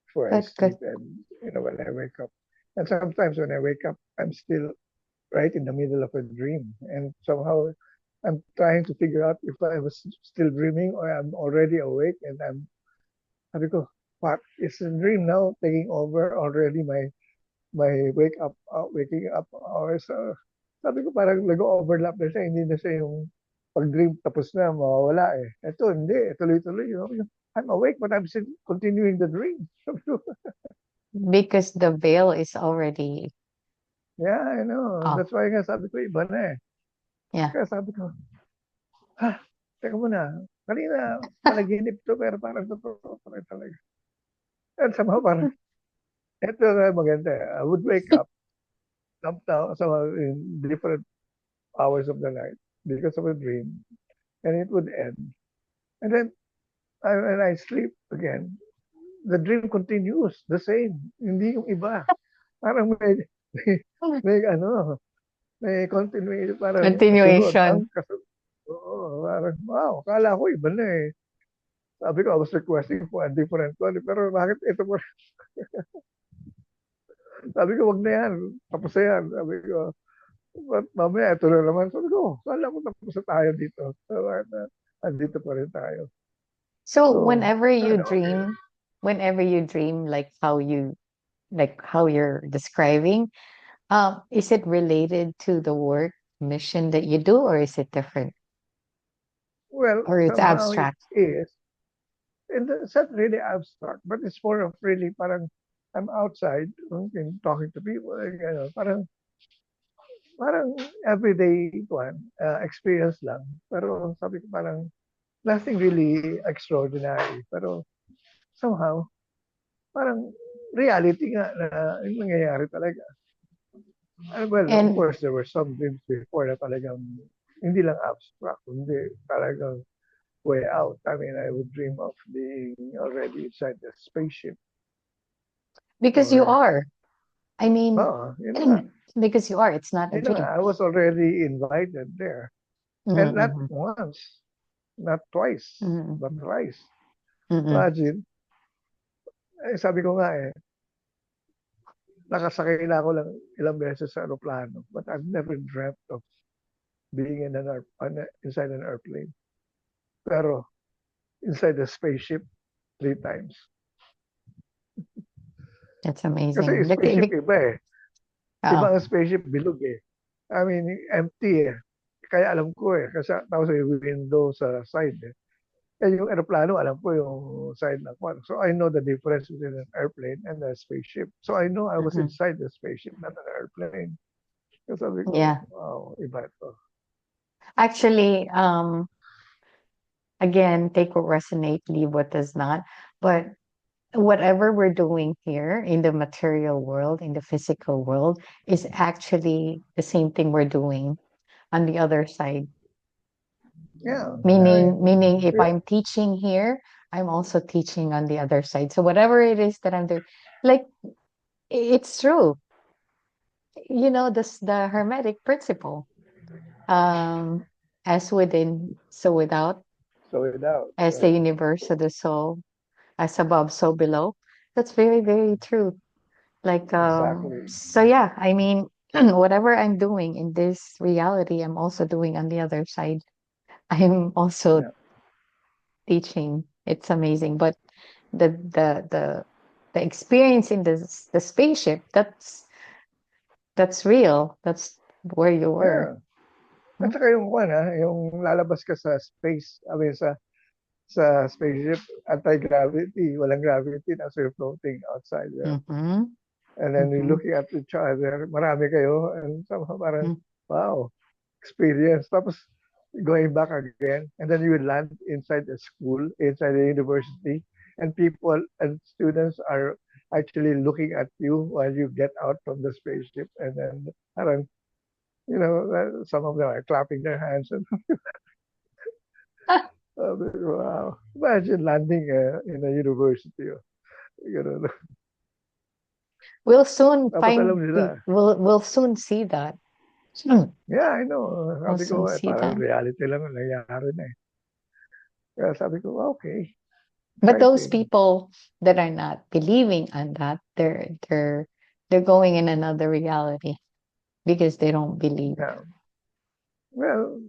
before I Good, good. sleep and when I wake up. And sometimes when I wake up, I'm still right in the middle of a dream, and somehow I'm trying to figure out if I was still dreaming or I'm already awake, and sabi ko, what is the dream now taking over already my waking up hours. Sabi ko parang nag-overlap na siya, hindi na siya yung pag-dream tapos na mawawala eh. Ito hindi, tuloy-tuloy. I'm awake but I'm still continuing the dream. Because the veil is already Yeah, I know. off. That's why nga sabi ko iba na eh. Yeah. Kaya sabi ko, teka muna, kanina panaginip to pero parang totoo pa rin talaga. And somehow parang, ito na maganda eh. I would wake up somehow in different hours of the night because of a dream, and it would end. And then when I sleep again, the dream continues the same. Hindi yung iba. Parang may, may ano, may continue, parang kasunod. Continuation. Oo, parang, wow, kala ko iba na eh. Sabi ko, I was requesting for a different one. Pero bakit ito po? Sabi ko, wag na yan. Tapos na yan. Sabi ko, but mamaya ito na naman. Sabi ko, kala ko tapos na tayo dito. So, andito pa rin tayo. So So, okay. whenever you dream like how you're describing, is it related to the work mission that you do, or is it different, Well, or it's somehow it abstract? is. And it's not really abstract, but it's more of really parang I'm outside talking to people. Parang everyday one, experience lang. Pero sabi ko parang nothing really extraordinary. Pero somehow, parang reality nga na yung nangyayari talaga. And well, of And course, there were some dreams before na talagang hindi lang abstract, hindi talagang way out. I mean, I would dream of being already inside the spaceship because you or, are, I mean, yun na nga. because you are, it's not a Yun na nga, dream. I was already invited there. And not Mm-hmm, once, not twice, but mm-hmm, thrice. mm-hmm. Imagine, sabi ko nga nakasakay na ako lang ilang beses sa aeroplano, but I've never dreamt of being inside an airplane. Pero inside the spaceship 3 times. That's Kasi amazing. spaceship iba eh. Iba Oh, ang spaceship bilog eh. I mean, empty eh. Kaya alam ko eh. Kasi tapos yung window sa side eh. Eh yung aeroplano, alam ko yung side ng kwan. So I know the difference between an airplane and a spaceship. So I know I was mhm. inside the spaceship, not an airplane. Kasi sabi ko, Yeah. wow, iba ito. Actually, again, take what resonate, leave what does not. But whatever we're doing here in the material world, in the physical world, is actually the same thing we're doing on the other side. Yeah. Meaning if Yeah. I'm teaching here, I'm also teaching on the other side. So whatever it is that I'm doing, like it's true. You know, this the hermetic principle. Um, as within, so without, So without, as the right? universe, so the soul, as above, so below. That's very, very true. Like, Exactly. so yeah, I mean, whatever I'm doing in this reality, I'm also doing on the other side. I'm also Yeah. teaching. It's amazing. But the the the the experience in the spaceship, that's real. That's where you were. Yeah. At Hmm? saka yung yung lalabas ka sa space, I mean sa spaceship, anti-gravity, walang gravity, na so you're floating outside there. Mm-hmm. And then you're Mm-hmm. looking at each other, marami kayo, and somehow parang, wow, experience. Tapos going back again, and then you will land inside the school, inside the university, and people and students are actually looking at you while you get out from the spaceship, and then parang, some of them are clapping their hands and wow. Imagine landing in a university. You know, We'll soon dapat alam find the nila. we'll soon see that. Hmm. Yeah, I know. We'll Sabi soon ko, see parang that. reality lang ang nangyari na eh. Kaya sabi ko, okay, But those exciting. people that are not believing on that, they're going in another reality because they don't believe. Yeah. Well,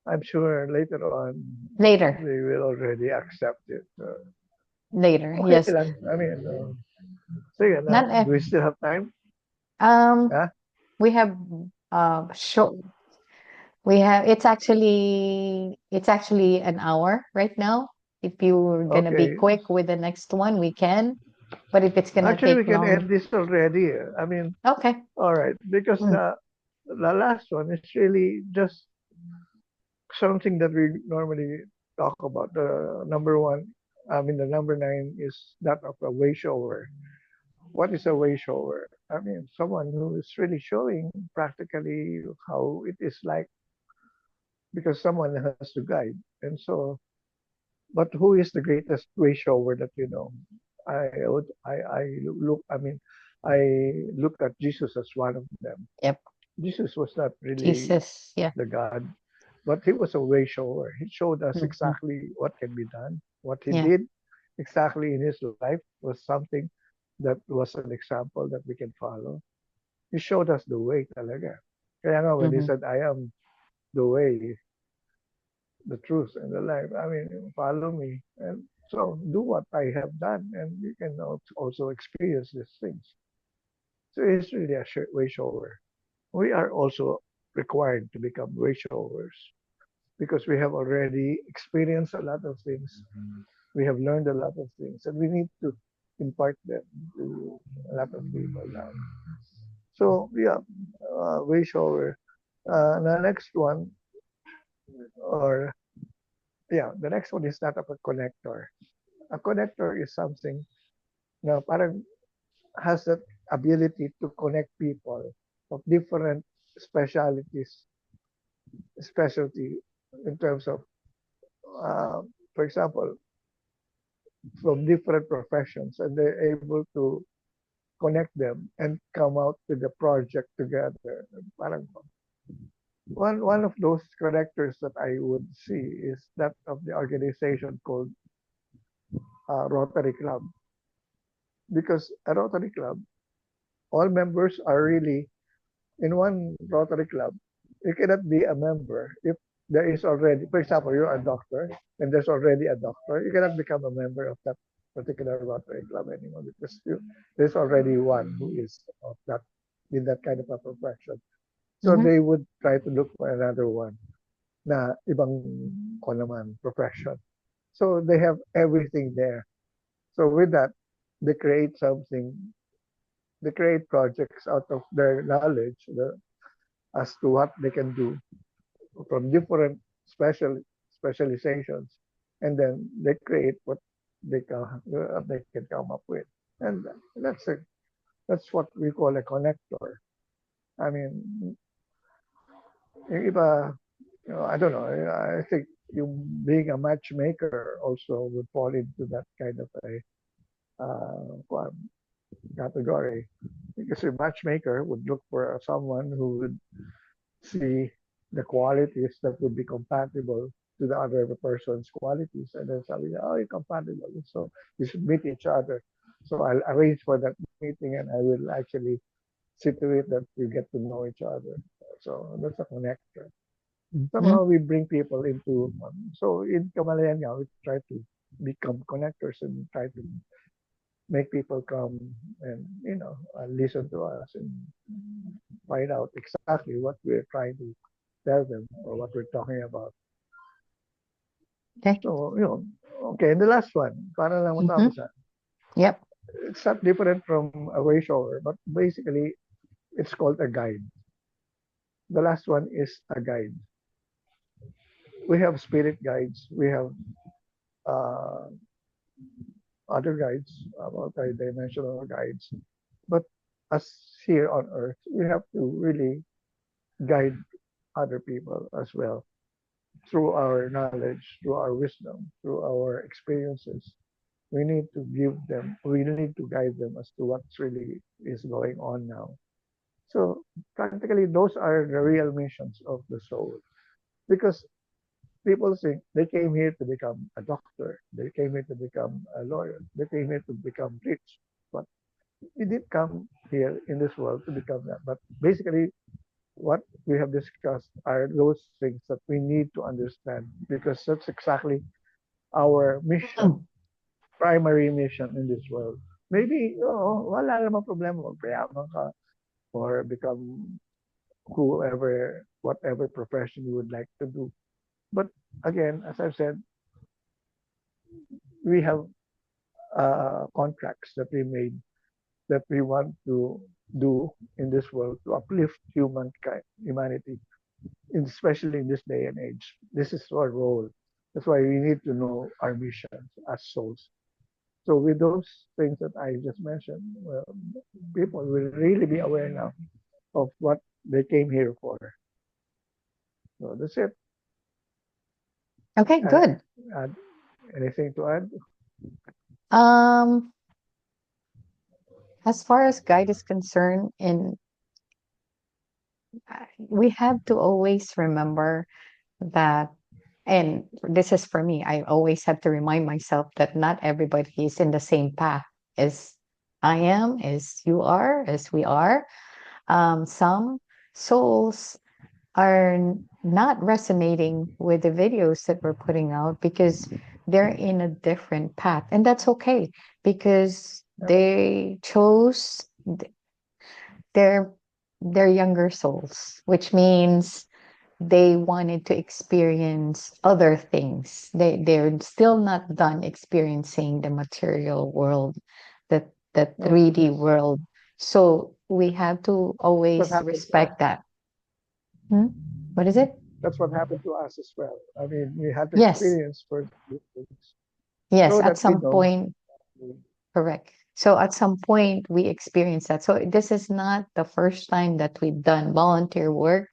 I'm sure later on Later, they will already accept it. later, Okay yes. lang. I mean, sige na. Not Do we still have time? um Yeah? we have short we have it's actually an hour right now. If you're gonna be Okay. quick with the next one, we can. But if it's gonna Actually, take we can long, end this already. I mean, okay. all right. Because Mm, the last one is really just something that we normally talk about. The number one, I mean, the number nine is that of a wayshower. What is a wayshower? I mean, someone who is really showing practically how it is like because someone has to guide. And so But who is the greatest wayshower that you know? I look. I mean, I look at Jesus as one of them. Yep. Jesus was not really Jesus. Yeah. the God, but he was a wayshower. He showed us Hmm. exactly what can be done. What he Yeah. did exactly in his life was something that was an example that we can follow. He showed us the way talaga. Kaya nga when he Hmm. said, I am the way, the truth, and the life, I mean, follow me. And so do what I have done, and you can also experience these things. So it's really a way shower. We are also required to become way showers because we have already experienced a lot of things. We have learned a lot of things, and we need to impart them to a lot of people now. So yeah, way shower. The next one, or yeah, the next one is that of a connector. A connector is something na parang has that ability to connect people of different specialities, specialty in terms of, uh, for example, from different professions, and they're able to connect them and come out with a project together. Parang one of those connectors that I would see is that of the organization called Rotary Club, because a Rotary Club, all members are really in one Rotary Club. You cannot be a member if there is already, for example, you're a doctor and there's already a doctor. You cannot become a member of that particular Rotary Club anymore because there's already one who is of that in that kind of a profession. So Hmm. they would try to look for another one na ibang ko naman profession. So they have everything there. So with that, they create something. They create projects out of their knowledge as to what they can do from different specializations, and then they create what they can come up with, and that's what we call a connector. I mean, yung iba, I don't know. I think you being a matchmaker also would fall into that kind of a category, because a matchmaker would look for someone who would see the qualities that would be compatible to the other person's qualities. And then sabi niya, oh, you're compatible. So you should meet each other. So I'll arrange for that meeting and I will actually see to it that we get to know each other. So that's a connector. Hmm. Somehow we bring people into, so in Kamalayan nga, we try to become connectors and try to make people come and, listen to us and find out exactly what we're trying to tell them or what we're talking about. Okay. So, okay, and the last one, para lang Hmm. matapos, Yep. it's not different from a way shower, but basically it's called a guide. The last one is a guide. We have spirit guides, we have uh, other guides, multi-dimensional guides, but as here on Earth, we have to really guide other people as well through our knowledge, through our wisdom, through our experiences. We need to guide them as to what's really is going on now. So practically those are the real missions of the soul. Because people think they came here to become a doctor, they came here to become a lawyer, they came here to become rich. But we didn't come here in this world to become that. But basically what we have discussed are those things that we need to understand because that's exactly our mission, Hmm. primary mission in this world. Maybe, wala namang problema magpayaman ka or become whoever, whatever profession you would like to do. But again, as I've said, we have contracts that we made that we want to do in this world to uplift humanity, especially in this day and age. This is our role. That's why we need to know our missions as souls. So with those things that I just mentioned, well, people will really be aware now of what they came here for. So that's it. Okay, Uh, good. uh, Anything to add? Um, as far as guide is concerned, in we have to always remember that, and this is for me, I always have to remind myself that not everybody is in the same path as I am, as you are, as we are. Some souls are not resonating with the videos that we're putting out because they're in a different path. And that's okay because Yeah, they chose their their younger souls, which means they wanted to experience other things. They're still not done experiencing the material world, the no, 3D world. So we have to that's what always happened to us. respect that. Hmm? What is it? That's what happened to us as well. I mean, we had to Yes. experience first these things Yes, so at that we some know. point, correct. So at some point we experience that. So this is not the first time that we've done volunteer work.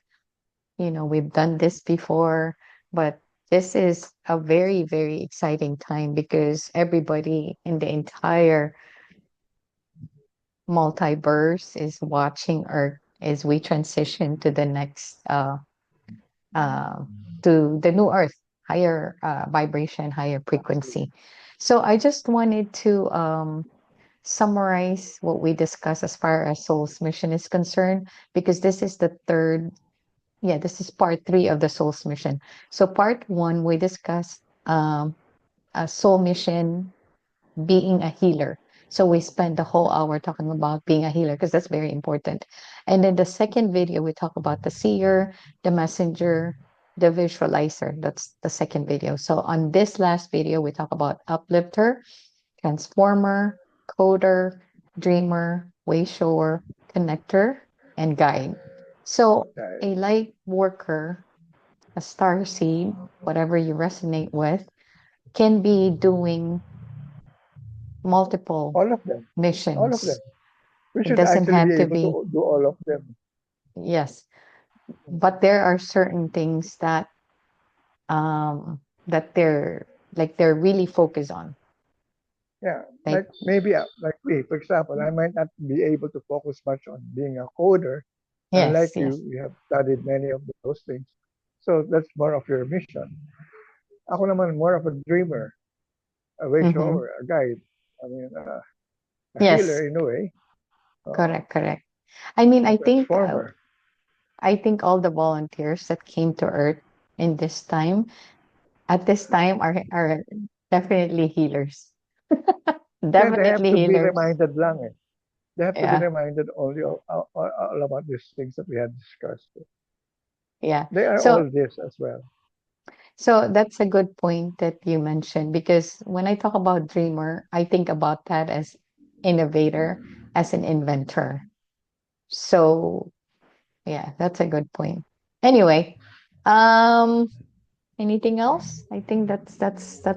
You know, we've done this before, but this is a very, very exciting time because everybody in the entire multiverse is watching Earth as we transition to the next uh to the new Earth, higher vibration, higher frequency. So I just wanted to summarize what we discussed as far as Soul's mission is concerned, because this is the third, yeah, this is part three of the Soul's mission. So, part one, we discussed a soul mission being a healer. So, we spent the whole hour talking about being a healer because that's very important. And then the second video, we talk about the seer, the messenger, the visualizer. That's the second video. So, on this last video, we talk about uplifter, transformer, coder, dreamer, wayshower, connector, and guide. So Right. a light worker, a star seed, whatever you resonate with, can be doing multiple All of them. All of them. missions. We It should doesn't actually be have to able be, to do all of them. yes, but there are certain things that they're really focused on. Yeah, Like, like me, for example, I might not be able to focus much on being a coder. yes, Unlike yes, you have studied many of those things. So that's more of your mission. Ako naman more of a dreamer, a way mm-hmm. shower, a guide. I mean, a Yes, healer in a way, correct, correct. I mean, a transformer. I think all the volunteers that came to Earth in this time, at this time, are definitely healers. Yeah, they have Definitely to be healers. reminded lang eh. They have to be Yeah, reminded only all about these things that we had discussed. yeah. They are So, all this as well. so that's a good point that you mentioned because when I talk about dreamer, I think about that as innovator, as an inventor. So, yeah, that's a good point. Anyway, um, anything else? I think that's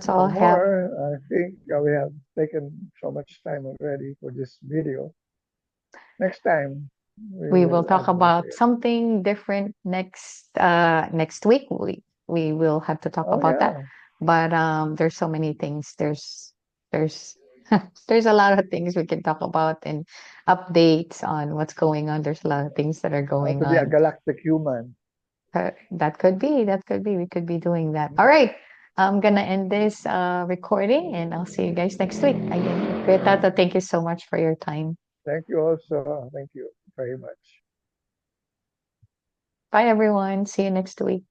all No I have. more. I think we have taken so much time already for this video. Next time, we We will will talk add more to about it. something different next week. We will have to talk Oh, about that. yeah. But there's so many things. There's there's a lot of things we can talk about and updates on what's going on. There's a lot of things that are How going to be a on. galactic human. That could be. We could be doing that. All right. I'm gonna end this recording and I'll see you guys next week. Again, Kuya Tata, thank you so much for your time. Thank you also. Thank you very much. Bye everyone. See you next week.